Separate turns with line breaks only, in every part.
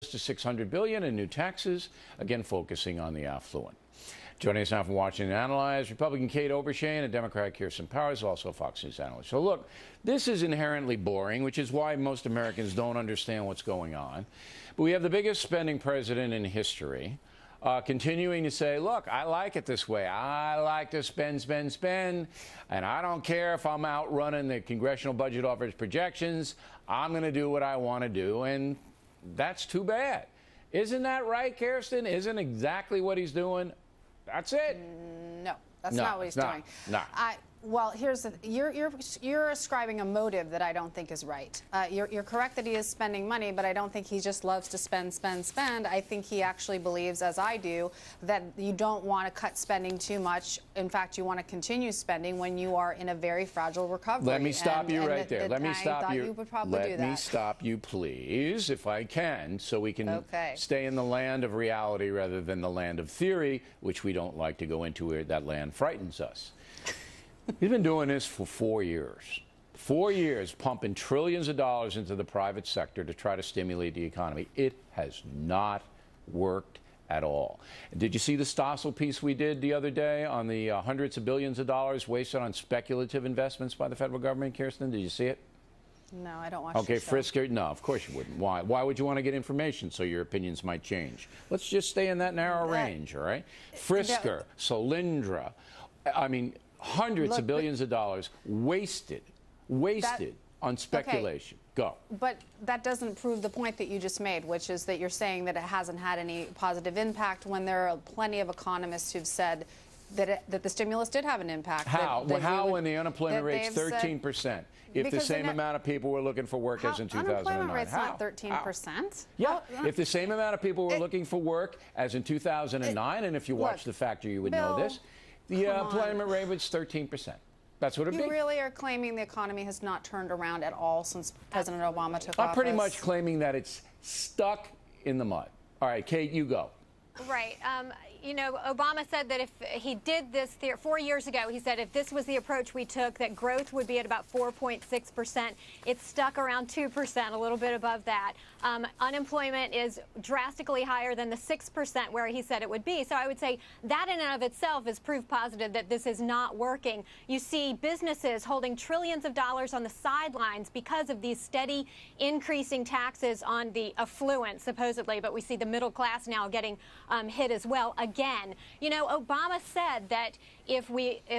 close to $600 billion in new taxes, again focusing on the affluent. Joining us now from Washington to analyze, Republican Kate Obershane and Democrat Kirsten Powers, also a Fox News analyst. So look, this is inherently boring, which is why most Americans don't understand what's going on. But we have the biggest spending president in history, continuing to say, look, I like it this way. I like to spend, spend, spend, and I don't care if I'm outrunning the Congressional Budget Office projections. I'm going to do what I want to do, and that's too bad. Isn't that right, Kirsten? Isn't exactly what he's doing? That's it.
No, that's not what he's doing.
No.
Well, here's the you're ascribing a motive that I don't think is right. You're correct that he is spending money, but I don't think he just loves to spend, spend, spend. I think he actually believes, as I do, that you don't want to cut spending too much. In fact, you want to continue spending when you are in a very fragile recovery.
Let me stop you right there. Let me stop you.
You would probably do that.
Let me stop you, please, if I can, so we can stay in the land of reality rather than the land of theory, which we don't like to go into, where that land frightens us. He's been doing this for 4 years. 4 years, pumping trillions of dollars into the private sector to try to stimulate the economy. It has not worked at all. Did you see the Stossel piece we did the other day on the hundreds of billions of dollars wasted on speculative investments by the federal government, Kirsten? Did you see it?
No, I don't watch
Okay, Frisker, no, of course you wouldn't. Why? Why would you want to get information so your opinions might change? Let's just stay in that narrow range, all right? Frisker, Solyndra, I mean, hundreds of billions of dollars wasted on speculation. Go.
But that doesn't prove the point that you just made, which is that you're saying that it hasn't had any positive impact when there are plenty of economists who've said that the stimulus did have an impact.
How? How when the unemployment rate's 13%? If the same amount of people were looking for work as in 2009.
Unemployment rate's not 13%.
Yeah. If the same amount of people were looking for work as in 2009, and if you watch The Factor, you would know this. The employment rate was 13%. That's what it be.
You really are claiming the economy has not turned around at all since President Obama took office?
I'm pretty much claiming that it's stuck in the mud. All right, Kate, you go.
Right. You know, Obama said that if he did this 4 years ago, he said if this was the approach we took, that growth would be at about 4.6%. It's stuck around 2%, a little bit above that. Unemployment is drastically higher than the 6% where he said it would be. So I would say that in and of itself is proof positive that this is not working. You see businesses holding trillions of dollars on the sidelines because of these steady increasing taxes on the affluent, supposedly, but we see the middle class now getting hit as well. Again, you know, Obama said that if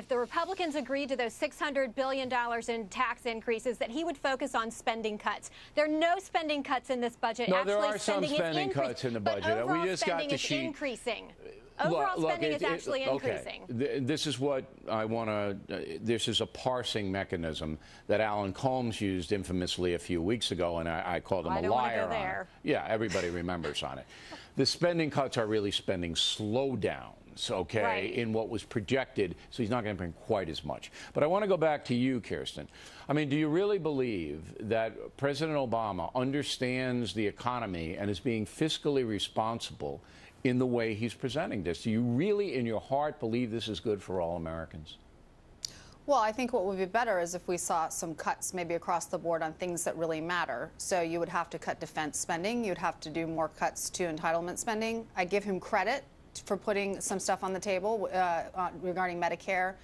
the Republicans agreed to those $600 billion in tax increases, that he would focus on spending cuts. There are no spending cuts in this budget.
No, there are some spending cuts in the budget.
We
just got the sheet.
Increasing. Overall spending is actually increasing.
This is what I want to, this is a parsing mechanism that Alan Colmes used infamously a few weeks ago, and I called him a liar on it. Yeah, everybody remembers on it. The spending cuts are really spending slowdowns, in what was projected, so he's not going to bring quite as much. But I want to go back to you, Kirsten. I mean, do you really believe that President Obama understands the economy and is being fiscally responsible in the way he's presenting this? Do you really, in your heart, believe this is good for all Americans?
Well, I think what would be better is if we saw some cuts maybe across the board on things that really matter. So you would have to cut defense spending. You'd have to do more cuts to entitlement spending. I give him credit for putting some stuff on the table regarding Medicare,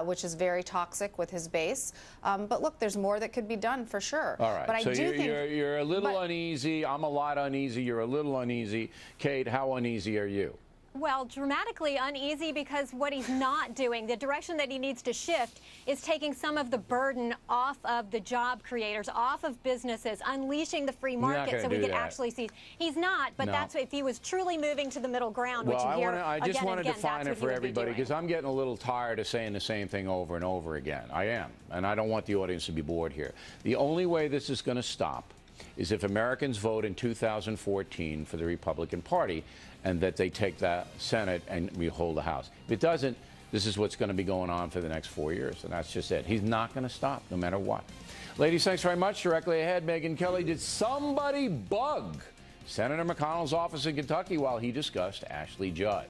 which is very toxic with his base. But look, there's more that could be done for sure.
All right.
But
so you're a little uneasy. I'm a lot uneasy. You're a little uneasy. Kate, how uneasy are you?
Well, dramatically uneasy because what he's not doing, the direction that he needs to shift, is taking some of the burden off of the job creators, off of businesses, unleashing the free market so we could actually see. He's not, but that's if he was truly moving to the middle ground, which you hear
I just want to define it for everybody because I'm getting a little tired of saying the same thing over and over again. I am, and I don't want the audience to be bored here. The only way this is going to stop is if Americans vote in 2014 for the Republican Party and that they take the Senate and we hold the House. If it doesn't, this is what's going to be going on for the next 4 years, and that's just it. He's not going to stop, no matter what. Ladies, thanks very much. Directly ahead, Megyn Kelly, did somebody bug Senator McConnell's office in Kentucky while he discussed Ashley Judd?